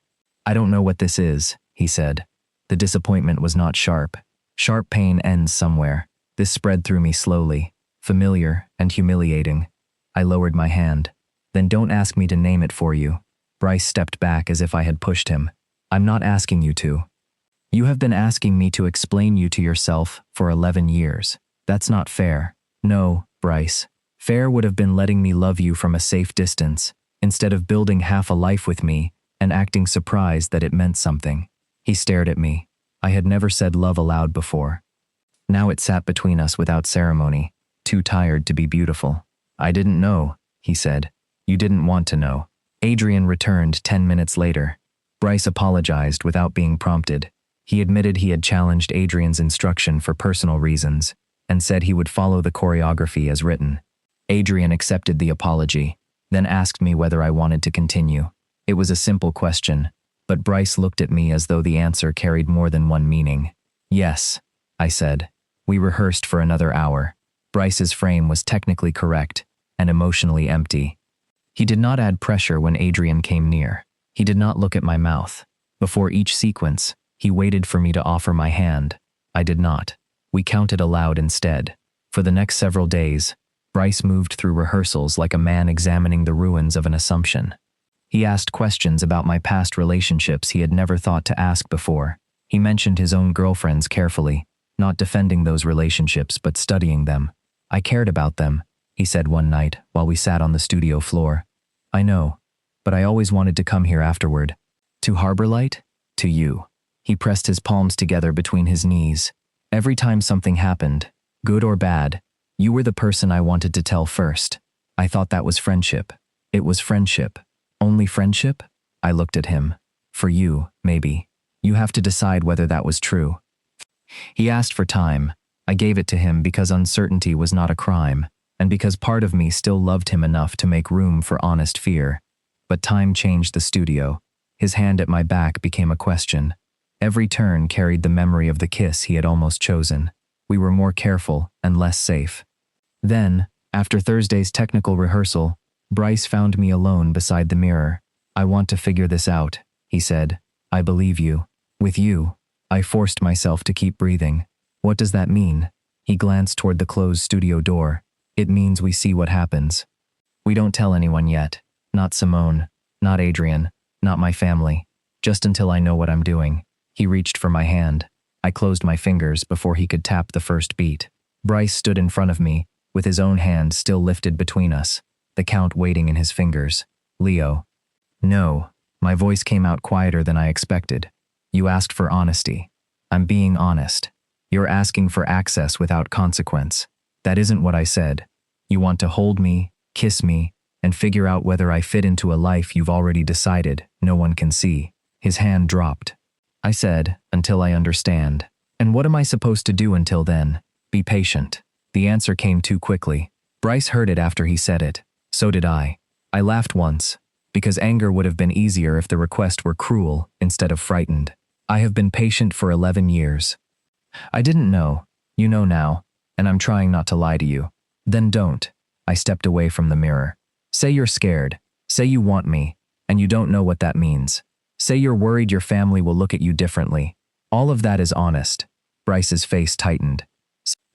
"I don't know what this is," he said. The disappointment was not sharp. Sharp pain ends somewhere. This spread through me slowly, familiar and humiliating. I lowered my hand. "Then don't ask me to name it for you." Bryce stepped back as if I had pushed him. "I'm not asking you to. You have been asking me to explain you to yourself for 11 years. That's not fair." "No, Bryce. Fair would have been letting me love you from a safe distance, instead of building half a life with me and acting surprised that it meant something." He stared at me. I had never said love aloud before. Now it sat between us without ceremony, too tired to be beautiful. "I didn't know," he said. "You didn't want to know." Adrian returned 10 minutes later. Bryce apologized without being prompted. He admitted he had challenged Adrian's instruction for personal reasons and said he would follow the choreography as written. Adrian accepted the apology, then asked me whether I wanted to continue. It was a simple question, but Bryce looked at me as though the answer carried more than one meaning. "Yes," I said. We rehearsed for another hour. Bryce's frame was technically correct and emotionally empty. He did not add pressure when Adrian came near. He did not look at my mouth. Before each sequence, he waited for me to offer my hand. I did not. We counted aloud instead. For the next several days, Bryce moved through rehearsals like a man examining the ruins of an assumption. He asked questions about my past relationships he had never thought to ask before. He mentioned his own girlfriends carefully, not defending those relationships but studying them. I cared about them, he said one night while we sat on the studio floor. I know, but I always wanted to come here afterward. To Harborlight? To you. He pressed his palms together between his knees. Every time something happened, good or bad, you were the person I wanted to tell first. I thought that was friendship. It was friendship. Only friendship? I looked at him. For you, maybe. You have to decide whether that was true. He asked for time. I gave it to him because uncertainty was not a crime, and because part of me still loved him enough to make room for honest fear. But time changed the studio. His hand at my back became a question. Every turn carried the memory of the kiss he had almost chosen. We were more careful and less safe. Then, after Thursday's technical rehearsal, Bryce found me alone beside the mirror. I want to figure this out, he said. I believe you. With you. I forced myself to keep breathing. What does that mean? He glanced toward the closed studio door. It means we see what happens. We don't tell anyone yet. Not Simone. Not Adrian. Not my family. Just until I know what I'm doing. He reached for my hand. I closed my fingers before he could tap the first beat. Bryce stood in front of me, with his own hand still lifted between us, the count waiting in his fingers. Leo. No. My voice came out quieter than I expected. You asked for honesty. I'm being honest. You're asking for access without consequence. That isn't what I said. You want to hold me, kiss me, and figure out whether I fit into a life you've already decided no one can see. His hand dropped. I said, until I understand. And what am I supposed to do until then? Be patient. The answer came too quickly. Bryce heard it after he said it. So did I. I laughed once, because anger would have been easier if the request were cruel instead of frightened. I have been patient for 11 years. I didn't know. You know now, and I'm trying not to lie to you. Then don't. I stepped away from the mirror. Say you're scared. Say you want me, and you don't know what that means. Say you're worried your family will look at you differently. All of that is honest. Bryce's face tightened.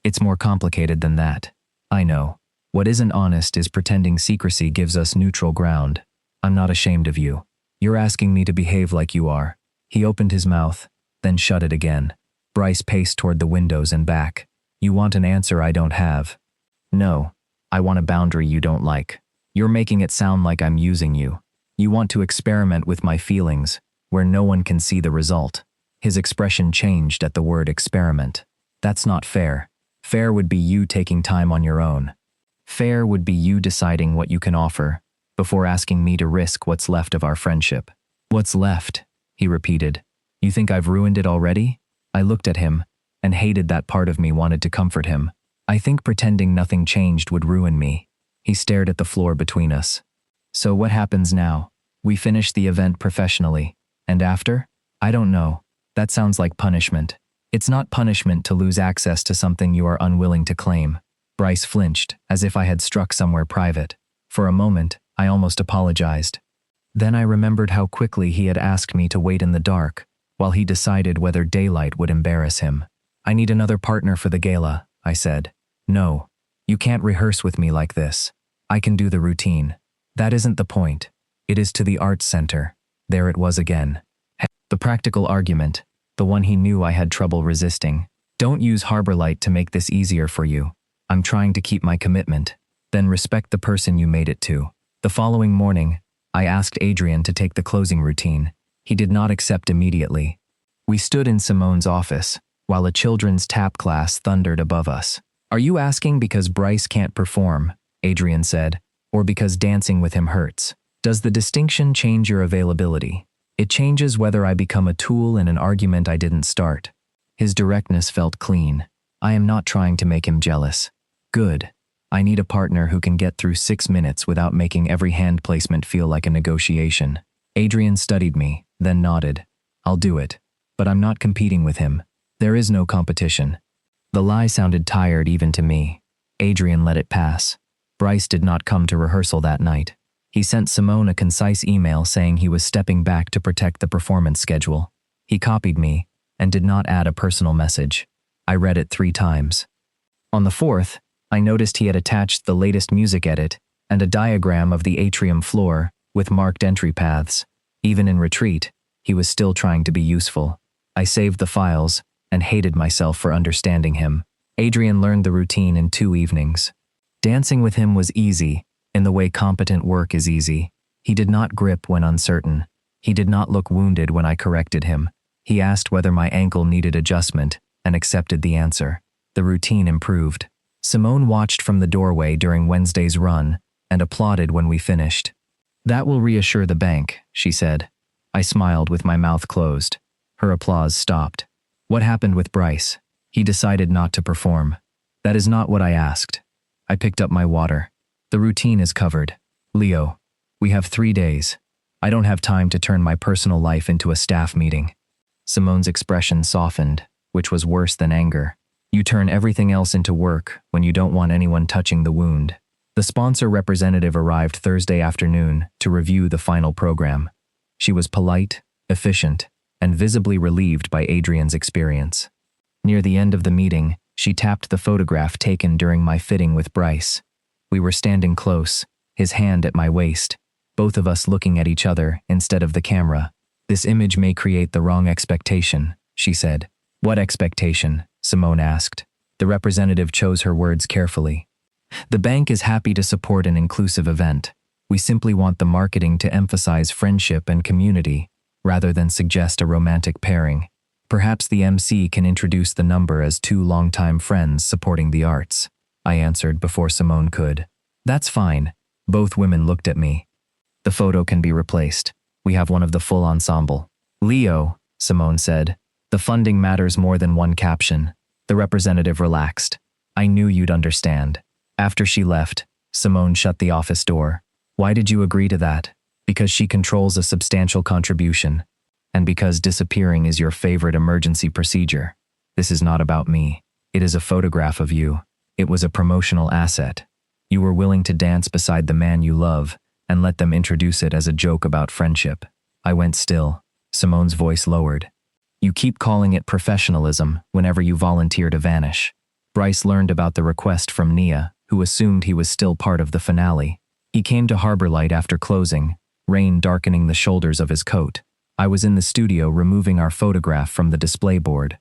It's more complicated than that. I know. What isn't honest is pretending secrecy gives us neutral ground. I'm not ashamed of you. You're asking me to behave like you are. He opened his mouth, then shut it again. Bryce paced toward the windows and back. You want an answer I don't have. No. I want a boundary you don't like. You're making it sound like I'm using you. You want to experiment with my feelings, where no one can see the result. His expression changed at the word experiment. That's not fair. Fair would be you taking time on your own. Fair would be you deciding what you can offer, before asking me to risk what's left of our friendship. What's left? He repeated. You think I've ruined it already? I looked at him, and hated that part of me wanted to comfort him. I think pretending nothing changed would ruin me. He stared at the floor between us. So what happens now? We finish the event professionally. And after? I don't know. That sounds like punishment. It's not punishment to lose access to something you are unwilling to claim. Bryce flinched, as if I had struck somewhere private. For a moment, I almost apologized. Then I remembered how quickly he had asked me to wait in the dark, while he decided whether daylight would embarrass him. I need another partner for the gala, I said. No. You can't rehearse with me like this. I can do the routine. That isn't the point. It is to the arts center. There it was again. The practical argument, the one he knew I had trouble resisting. Don't use Harborlight to make this easier for you. I'm trying to keep my commitment. Then respect the person you made it to. The following morning, I asked Adrian to take the closing routine. He did not accept immediately. We stood in Simone's office, while a children's tap class thundered above us. Are you asking because Bryce can't perform? Adrian said. Or because dancing with him hurts? Does the distinction change your availability? It changes whether I become a tool in an argument I didn't start. His directness felt clean. I am not trying to make him jealous. Good. I need a partner who can get through 6 minutes without making every hand placement feel like a negotiation. Adrian studied me, then nodded. I'll do it. But I'm not competing with him. There is no competition. The lie sounded tired even to me. Adrian let it pass. Bryce did not come to rehearsal that night. He sent Simone a concise email saying he was stepping back to protect the performance schedule. He copied me and did not add a personal message. I read it 3 times. On the 4th, I noticed he had attached the latest music edit and a diagram of the atrium floor with marked entry paths. Even in retreat, he was still trying to be useful. I saved the files and hated myself for understanding him. Adrian learned the routine in 2 evenings. Dancing with him was easy, in the way competent work is easy. He did not grip when uncertain. He did not look wounded when I corrected him. He asked whether my ankle needed adjustment and accepted the answer. The routine improved. Simone watched from the doorway during Wednesday's run and applauded when we finished. "That will reassure the bank," she said. I smiled with my mouth closed. Her applause stopped. "What happened with Bryce?" "He decided not to perform." "That is not what I asked." I picked up my water. "The routine is covered. Leo, we have 3 days. I don't have time to turn my personal life into a staff meeting." Simone's expression softened, which was worse than anger. "You turn everything else into work when you don't want anyone touching the wound." The sponsor representative arrived Thursday afternoon to review the final program. She was polite, efficient, and visibly relieved by Adrian's experience. Near the end of the meeting, she tapped the photograph taken during my fitting with Bryce. We were standing close, his hand at my waist, both of us looking at each other instead of the camera. "This image may create the wrong expectation," she said. "What expectation?" Simone asked. The representative chose her words carefully. "The bank is happy to support an inclusive event. We simply want the marketing to emphasize friendship and community, rather than suggest a romantic pairing. Perhaps the MC can introduce the number as 2 longtime friends supporting the arts," I answered before Simone could. "That's fine." Both women looked at me. "The photo can be replaced. We have one of the full ensemble." "Leo," Simone said, "the funding matters more than one caption." The representative relaxed. "I knew you'd understand." After she left, Simone shut the office door. "Why did you agree to that?" "Because she controls a substantial contribution. And because disappearing is your favorite emergency procedure. This is not about me. It is a photograph of you. It was a promotional asset. You were willing to dance beside the man you love and let them introduce it as a joke about friendship." I went still. Simone's voice lowered. "You keep calling it professionalism whenever you volunteer to vanish." Bryce learned about the request from Nia, who assumed he was still part of the finale. He came to Harbor Light after closing, rain darkening the shoulders of his coat. I was in the studio removing our photograph from the display board.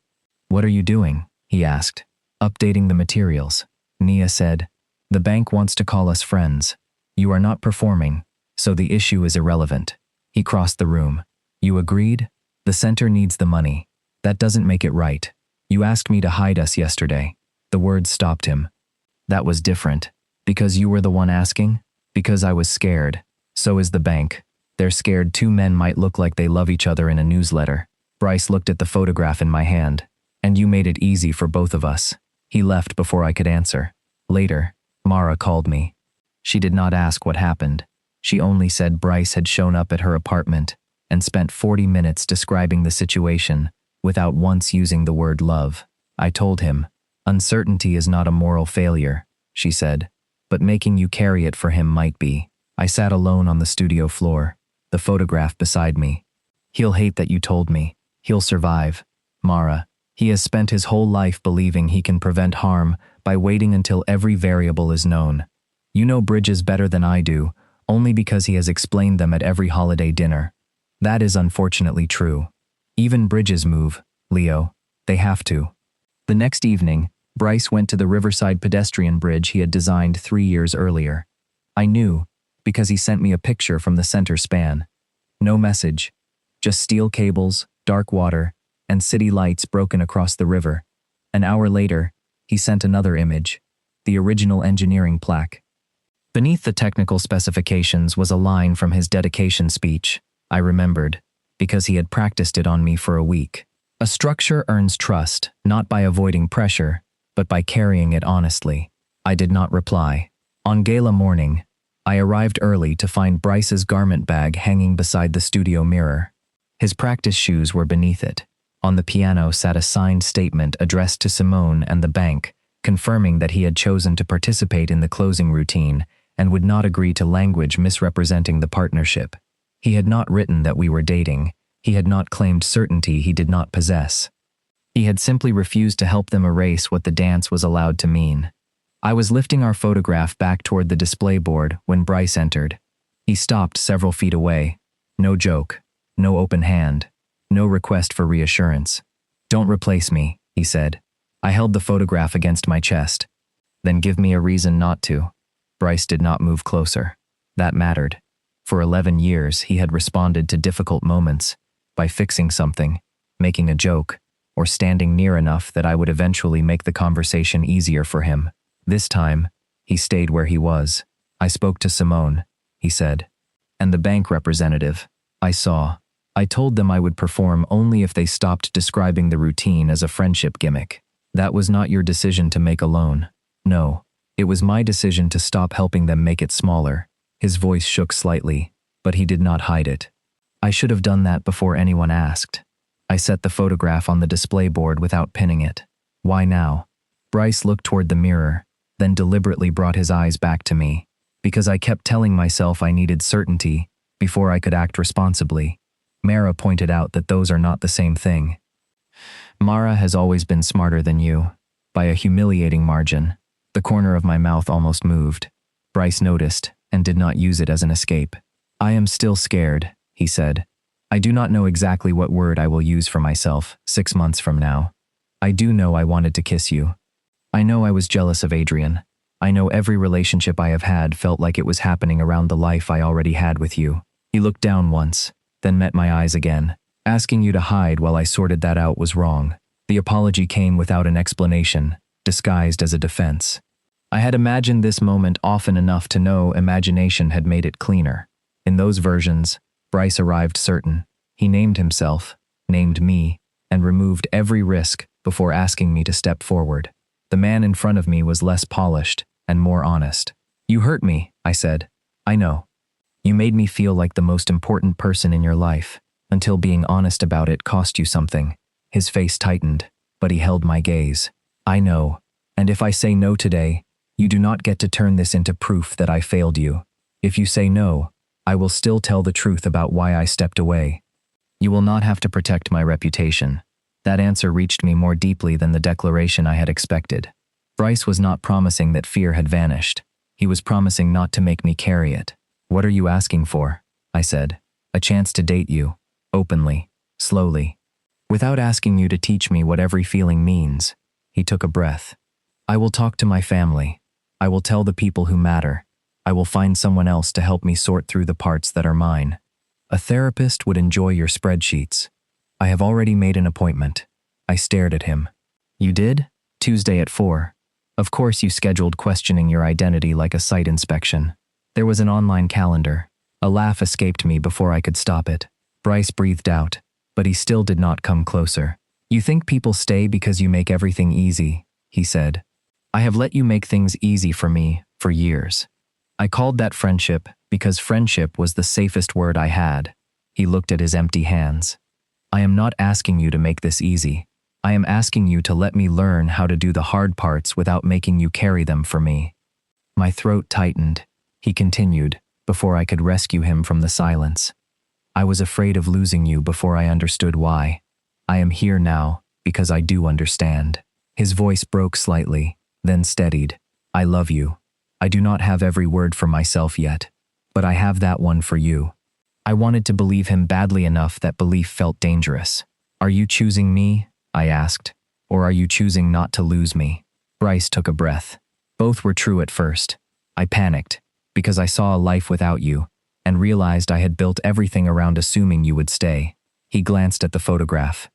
"What are you doing?" he asked. "Updating the materials." Nia said, "The bank wants to call us friends. You are not performing, so the issue is irrelevant." He crossed the room. "You agreed? The center needs the money. That doesn't make it right. You asked me to hide us yesterday." The words stopped him. "That was different. Because you were the one asking? Because I was scared. So is the bank. They're scared 2 men might look like they love each other in a newsletter." Bryce looked at the photograph in my hand. "And you made it easy for both of us." He left before I could answer. Later, Mara called me. She did not ask what happened. She only said Bryce had shown up at her apartment and spent 40 minutes describing the situation without once using the word love. I told him, "Uncertainty is not a moral failure," she said, "but making you carry it for him might be." I sat alone on the studio floor, the photograph beside me. "He'll hate that you told me. He'll survive. Mara, he has spent his whole life believing he can prevent harm by waiting until every variable is known. You know bridges better than I do, only because he has explained them at every holiday dinner. That is unfortunately true. Even bridges move, Leo. They have to." The next evening, Bryce went to the Riverside pedestrian bridge he had designed 3 years earlier. I knew, because he sent me a picture from the center span. No message, just steel cables, dark water, and city lights broken across the river. An hour later, he sent another image, the original engineering plaque. Beneath the technical specifications was a line from his dedication speech. I remembered, because he had practiced it on me for a week. "A structure earns trust, not by avoiding pressure, but by carrying it honestly." I did not reply. On gala morning, I arrived early to find Bryce's garment bag hanging beside the studio mirror. His practice shoes were beneath it. On the piano sat a signed statement addressed to Simone and the bank, confirming that he had chosen to participate in the closing routine and would not agree to language misrepresenting the partnership. He had not written that we were dating. He had not claimed certainty he did not possess. He had simply refused to help them erase what the dance was allowed to mean. I was lifting our photograph back toward the display board when Bryce entered. He stopped several feet away. No joke, no open hand, no request for reassurance. "Don't replace me," he said. I held the photograph against my chest. "Then give me a reason not to." Bryce did not move closer. That mattered. For 11 years, he had responded to difficult moments by fixing something, making a joke, or standing near enough that I would eventually make the conversation easier for him. This time, he stayed where he was. "I spoke to Simone," he said. "And the bank representative. I saw. I told them I would perform only if they stopped describing the routine as a friendship gimmick. That was not your decision to make alone. No, it was my decision to stop helping them make it smaller." His voice shook slightly, but he did not hide it. "I should have done that before anyone asked." I set the photograph on the display board without pinning it. "Why now?" Bryce looked toward the mirror, then deliberately brought his eyes back to me. "Because I kept telling myself I needed certainty before I could act responsibly." Mara pointed out that those are not the same thing. "Mara has always been smarter than you, by a humiliating margin." The corner of my mouth almost moved. Bryce noticed and did not use it as an escape. "I am still scared," he said. "I do not know exactly what word I will use for myself 6 months from now. I do know I wanted to kiss you. I know I was jealous of Adrian. I know every relationship I have had felt like it was happening around the life I already had with you." He looked down once, then met my eyes again. "Asking you to hide while I sorted that out was wrong." The apology came without an explanation, disguised as a defense. I had imagined this moment often enough to know imagination had made it cleaner. In those versions, Bryce arrived certain. He named himself, named me, and removed every risk before asking me to step forward. The man in front of me was less polished and more honest. "You hurt me," I said. "I know. You made me feel like the most important person in your life, until being honest about it cost you something." His face tightened, but he held my gaze. "I know, and if I say no today, you do not get to turn this into proof that I failed you. If you say no, I will still tell the truth about why I stepped away. You will not have to protect my reputation." That answer reached me more deeply than the declaration I had expected. Bryce was not promising that fear had vanished. He was promising not to make me carry it. "What are you asking for?" I said. "A chance to date you, openly, slowly, without asking you to teach me what every feeling means." He took a breath. "I will talk to my family. I will tell the people who matter. I will find someone else to help me sort through the parts that are mine. A therapist would enjoy your spreadsheets. I have already made an appointment." I stared at him. "You did? Tuesday at 4. Of course you scheduled questioning your identity like a site inspection." There was an online calendar. A laugh escaped me before I could stop it. Bryce breathed out, but he still did not come closer. "You think people stay because you make everything easy," he said. "I have let you make things easy for me for years. I called that friendship because friendship was the safest word I had." He looked at his empty hands. "I am not asking you to make this easy. I am asking you to let me learn how to do the hard parts without making you carry them for me." My throat tightened. He continued, before I could rescue him from the silence. "I was afraid of losing you before I understood why. I am here now because I do understand." His voice broke slightly, then steadied. "I love you. I do not have every word for myself yet, but I have that one for you." I wanted to believe him badly enough that belief felt dangerous. "Are you choosing me?" I asked. "Or are you choosing not to lose me?" Bryce took a breath. Both were true at first. I panicked, because I saw a life without you, and realized I had built everything around assuming you would stay. He glanced at the photograph.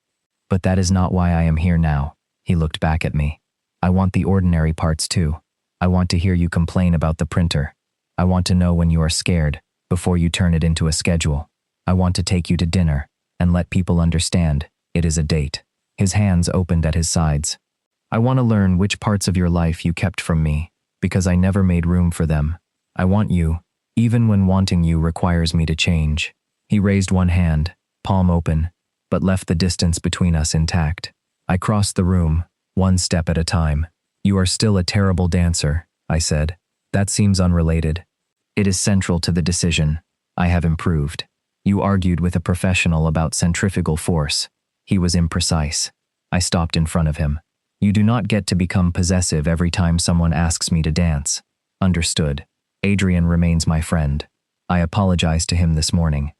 "But that is not why I am here now." He looked back at me. "I want the ordinary parts too. I want to hear you complain about the printer. I want to know when you are scared, before you turn it into a schedule. I want to take you to dinner, and let people understand it is a date." His hands opened at his sides. "I want to learn which parts of your life you kept from me, because I never made room for them. I want you, even when wanting you requires me to change." He raised one hand, palm open, but left the distance between us intact. I crossed the room, one step at a time. "You are still a terrible dancer," I said. "That seems unrelated, It is central to the decision. I have improved. You argued with a professional about centrifugal force. He was imprecise. I stopped in front of him. You do not get to become possessive every time someone asks me to dance. Understood. Adrian remains my friend. I apologized to him this morning.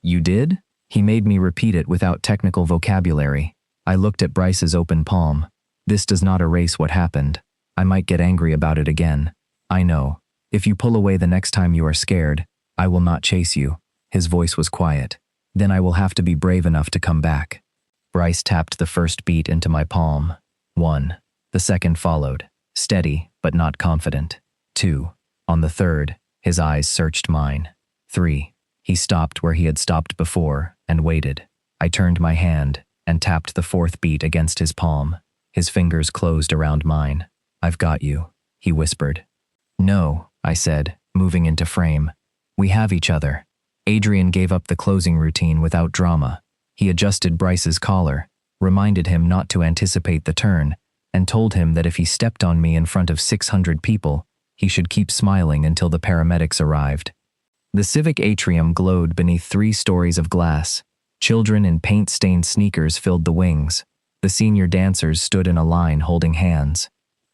You did? He made me repeat it without technical vocabulary. I looked at Bryce's open palm. This does not erase what happened. I might get angry about it again. I know. If you pull away the next time you are scared, I will not chase you. His voice was quiet. Then I will have to be brave enough to come back. Bryce tapped the first beat into my palm. 1. The second followed, steady but not confident. 2. On the third, his eyes searched mine. 3. He stopped where he had stopped before and waited. I turned my hand and tapped the fourth beat against his palm. His fingers closed around mine. I've got you, he whispered. No, I said, moving into frame. We have each other. Adrian gave up the closing routine without drama. He adjusted Bryce's collar, reminded him not to anticipate the turn, and told him that if he stepped on me in front of 600 people, he should keep smiling until the paramedics arrived. The civic atrium glowed beneath 3 stories of glass. Children in paint-stained sneakers filled the wings. The senior dancers stood in a line holding hands.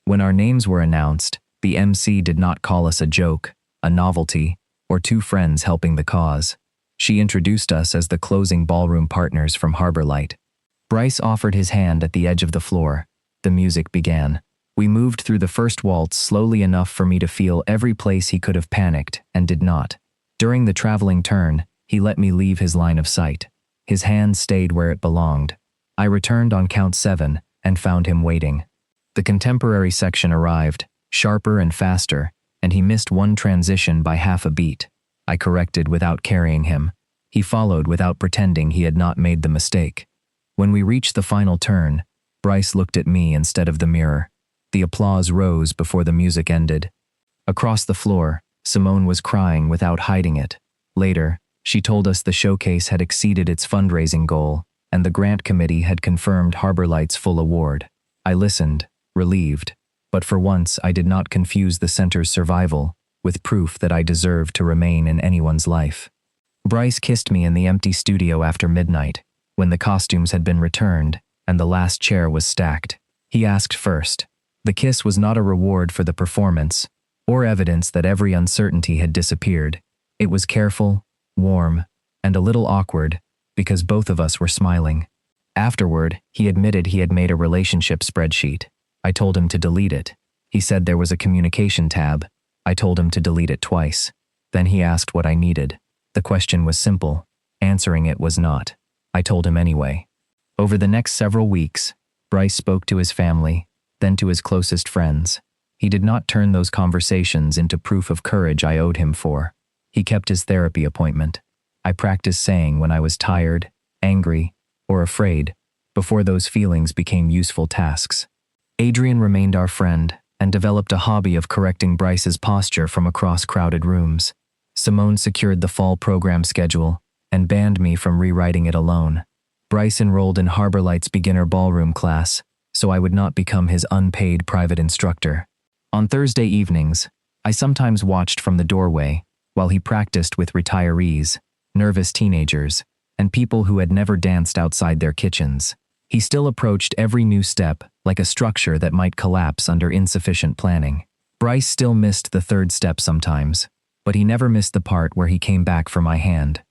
When our names were announced, the MC did not call us a joke, a novelty, or 2 friends helping the cause. She introduced us as the closing ballroom partners from Harbor Light. Bryce offered his hand at the edge of the floor. The music began. We moved through the first waltz slowly enough for me to feel every place he could have panicked and did not. During the traveling turn, he let me leave his line of sight. His hand stayed where it belonged. I returned on count 7 and found him waiting. The contemporary section arrived, sharper and faster, and he missed one transition by half a beat. I corrected without carrying him. He followed without pretending he had not made the mistake. When we reached the final turn, Bryce looked at me instead of the mirror. The applause rose before the music ended. Across the floor, Simone was crying without hiding it. Later, she told us the showcase had exceeded its fundraising goal, and the grant committee had confirmed Harbor Light's full award. I listened, relieved, but for once I did not confuse the center's survival with proof that I deserved to remain in anyone's life. Bryce kissed me in the empty studio after midnight, when the costumes had been returned and the last chair was stacked. He asked first. The kiss was not a reward for the performance, or evidence that every uncertainty had disappeared. It was careful, warm, and a little awkward, because both of us were smiling. Afterward, he admitted he had made a relationship spreadsheet. I told him to delete it. He said there was a communication tab. I told him to delete it twice. Then he asked what I needed. The question was simple. Answering it was not. I told him anyway. Over the next several weeks, Bryce spoke to his family, then to his closest friends. He did not turn those conversations into proof of courage I owed him for. He kept his therapy appointment. I practiced saying when I was tired, angry, or afraid, before those feelings became useful tasks. Adrian remained our friend and developed a hobby of correcting Bryce's posture from across crowded rooms. Simone secured the fall program schedule and banned me from rewriting it alone. Bryce enrolled in Harbor Light's beginner ballroom class, so I would not become his unpaid private instructor. On Thursday evenings, I sometimes watched from the doorway while he practiced with retirees, nervous teenagers, and people who had never danced outside their kitchens. He still approached every new step like a structure that might collapse under insufficient planning. Bryce still missed the third step sometimes, but he never missed the part where he came back for my hand.